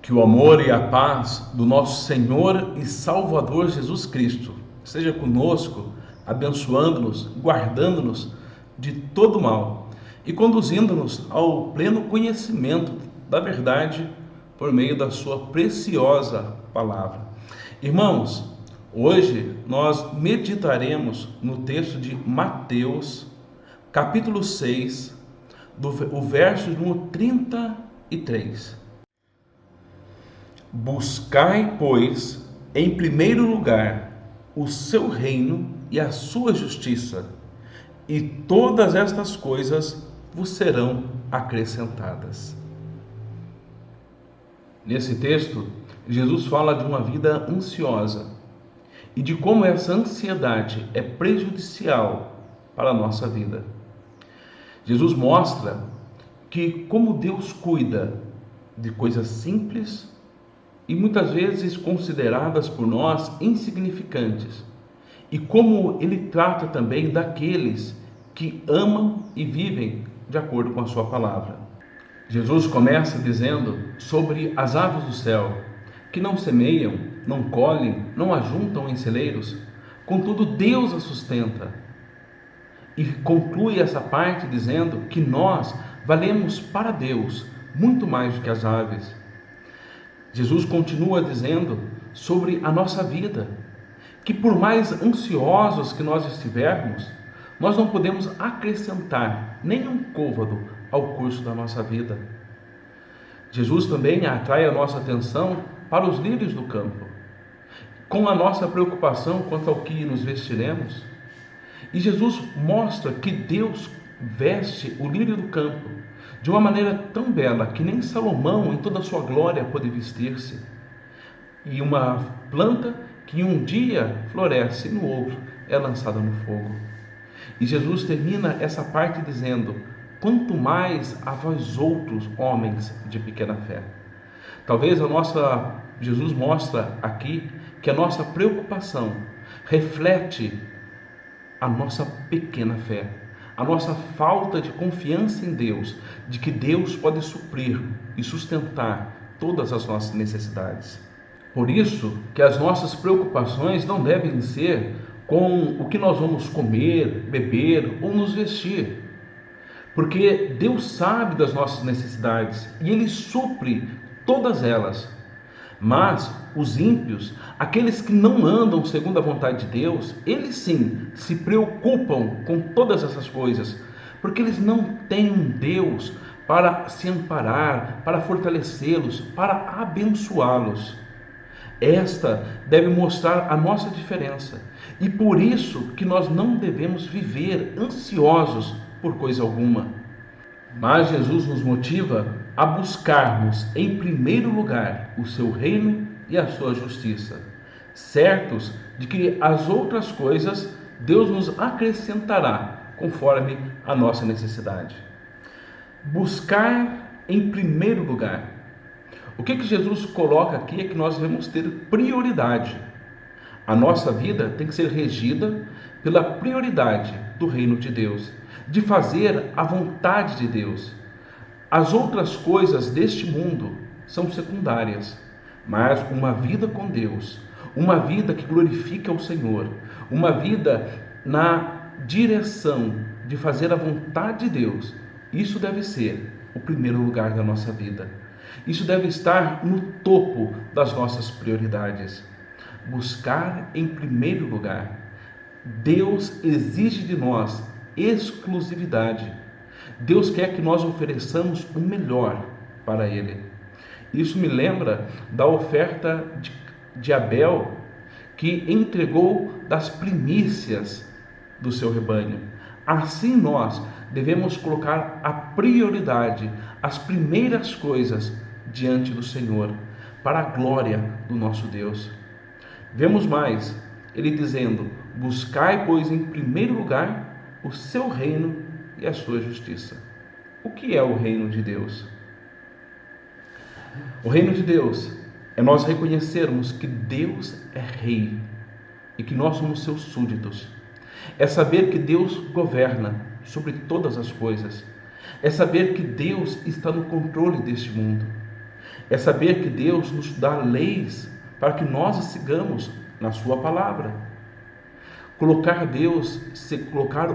Que o amor e a paz do nosso Senhor e Salvador Jesus Cristo seja conosco, abençoando-nos, guardando-nos de todo mal e conduzindo-nos ao pleno conhecimento da verdade por meio da sua preciosa palavra. Irmãos, hoje nós meditaremos no texto de Mateus, capítulo 6, o verso número 33. Buscai, pois, em primeiro lugar o seu reino e a sua justiça, e todas estas coisas vos serão acrescentadas. Nesse texto, Jesus fala de uma vida ansiosa e de como essa ansiedade é prejudicial para a nossa vida. Jesus mostra que como Deus cuida de coisas simples e muitas vezes consideradas por nós insignificantes, e como ele trata também daqueles que amam e vivem de acordo com a sua palavra. Jesus começa dizendo sobre as aves do céu, que não semeiam, não colhem, não ajuntam em celeiros, contudo Deus as sustenta. E conclui essa parte dizendo que nós valemos para Deus muito mais do que as aves. Jesus continua dizendo sobre a nossa vida, que por mais ansiosos que nós estivermos, nós não podemos acrescentar nem um côvado ao curso da nossa vida. Jesus também atrai a nossa atenção para os lírios do campo, com a nossa preocupação quanto ao que nos vestiremos. E Jesus mostra que Deus veste o lírio do campo de uma maneira tão bela que nem Salomão, em toda a sua glória, pôde vestir-se. E uma planta que um dia floresce e no outro é lançada no fogo. E Jesus termina essa parte dizendo: quanto mais a vós outros, homens de pequena fé. Talvez Jesus mostra aqui que a nossa preocupação reflete a nossa pequena fé, a nossa falta de confiança em Deus, de que Deus pode suprir e sustentar todas as nossas necessidades. Por isso que as nossas preocupações não devem ser com o que nós vamos comer, beber ou nos vestir, porque Deus sabe das nossas necessidades e Ele supre todas elas. Mas os ímpios, aqueles que não andam segundo a vontade de Deus, eles sim se preocupam com todas essas coisas, porque eles não têm um Deus para se amparar, para fortalecê-los, para abençoá-los. Esta deve mostrar a nossa diferença, e por isso que nós não devemos viver ansiosos por coisa alguma. Mas Jesus nos motiva a buscarmos em primeiro lugar o seu reino e a sua justiça, certos de que as outras coisas Deus nos acrescentará conforme a nossa necessidade. Buscar em primeiro lugar. O que Jesus coloca aqui é que nós devemos ter prioridade. A nossa vida tem que ser regida pela prioridade do reino de Deus, de fazer a vontade de Deus. As outras coisas deste mundo são secundárias, mas uma vida com Deus, uma vida que glorifica o Senhor, uma vida na direção de fazer a vontade de Deus, isso deve ser o primeiro lugar da nossa vida. Isso deve estar no topo das nossas prioridades. Buscar em primeiro lugar. Deus exige de nós exclusividade. Deus quer que nós ofereçamos o melhor para Ele. Isso me lembra da oferta de Abel, que entregou das primícias do seu rebanho. Assim nós devemos colocar a prioridade, as primeiras coisas diante do Senhor, para a glória do nosso Deus. Vemos mais, ele dizendo: buscai, pois, em primeiro lugar o seu reino e a sua justiça. O que é o reino de Deus? O reino de Deus é nós reconhecermos que Deus é rei e que nós somos seus súditos. É saber que Deus governa sobre todas as coisas. É saber que Deus está no controle deste mundo. É saber que Deus nos dá leis para que nós as sigamos na sua palavra. Colocar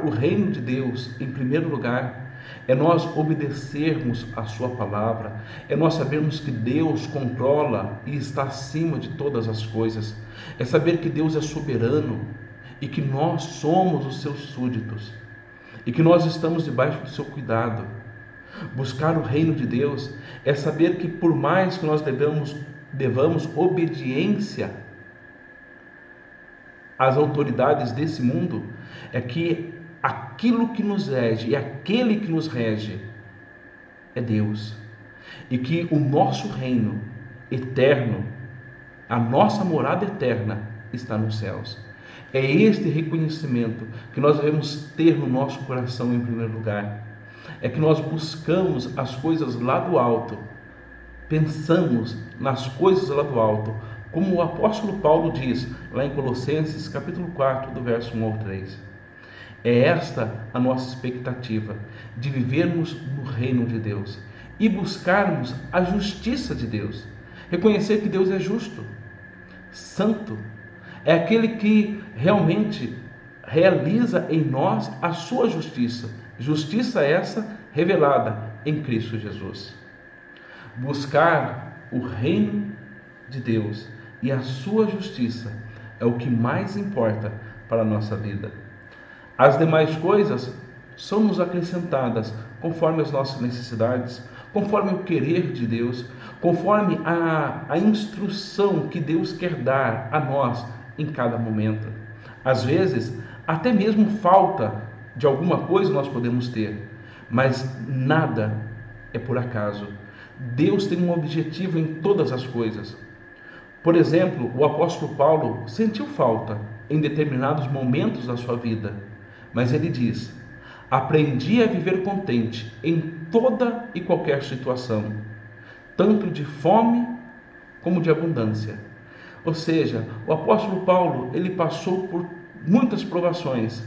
o reino de Deus em primeiro lugar, é nós obedecermos a sua palavra, é nós sabermos que Deus controla e está acima de todas as coisas, é saber que Deus é soberano e que nós somos os seus súditos e que nós estamos debaixo do seu cuidado. Buscar o reino de Deus é saber que por mais que nós devamos obediência às autoridades desse mundo, é que aquilo que nos rege e aquele que nos rege é Deus. E que o nosso reino eterno, a nossa morada eterna está nos céus. É este reconhecimento que nós devemos ter no nosso coração em primeiro lugar. É que nós buscamos as coisas lá do alto, pensamos nas coisas lá do alto, como o apóstolo Paulo diz lá em Colossenses capítulo 4, do verso 1 ao 3. É esta a nossa expectativa, de vivermos no reino de Deus e buscarmos a justiça de Deus. Reconhecer que Deus é justo, santo, é aquele que realmente realiza em nós a sua justiça. Justiça essa revelada em Cristo Jesus. Buscar o reino de Deus e a sua justiça é o que mais importa para a nossa vida. As demais coisas são nos acrescentadas conforme as nossas necessidades, conforme o querer de Deus, conforme a instrução que Deus quer dar a nós em cada momento. Às vezes, até mesmo falta de alguma coisa nós podemos ter, mas nada é por acaso. Deus tem um objetivo em todas as coisas. Por exemplo, o apóstolo Paulo sentiu falta em determinados momentos da sua vida, mas ele diz: aprendi a viver contente em toda e qualquer situação, tanto de fome como de abundância. Ou seja, o apóstolo Paulo, ele passou por muitas provações,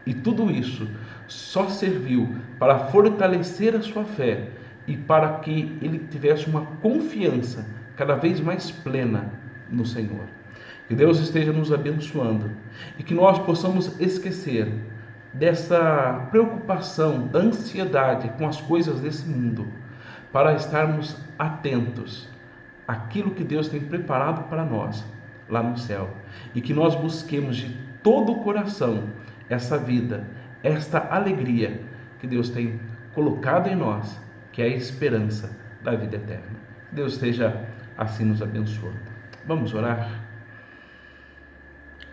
e tudo isso só serviu para fortalecer a sua fé e para que ele tivesse uma confiança cada vez mais plena no Senhor. Que Deus esteja nos abençoando e que nós possamos esquecer dessa preocupação, da ansiedade com as coisas desse mundo, para estarmos atentos àquilo que Deus tem preparado para nós lá no céu, e que nós busquemos de todo o coração essa vida, esta alegria que Deus tem colocado em nós, que é a esperança da vida eterna. Deus esteja assim nos abençoando. Vamos orar?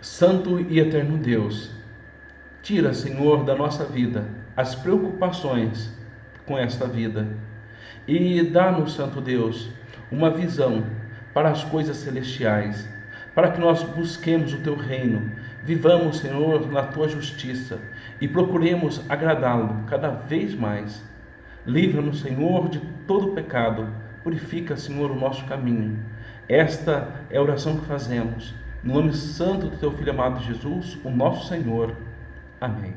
Santo e eterno Deus, tira, Senhor, da nossa vida as preocupações com esta vida e dá-nos, Santo Deus, uma visão para as coisas celestiais, para que nós busquemos o Teu reino, vivamos, Senhor, na Tua justiça e procuremos agradá-lo cada vez mais. Livra-nos, Senhor, de todo pecado, purifica, Senhor, o nosso caminho. Esta é a oração que fazemos, no nome santo do Teu Filho amado Jesus, o nosso Senhor. Amém.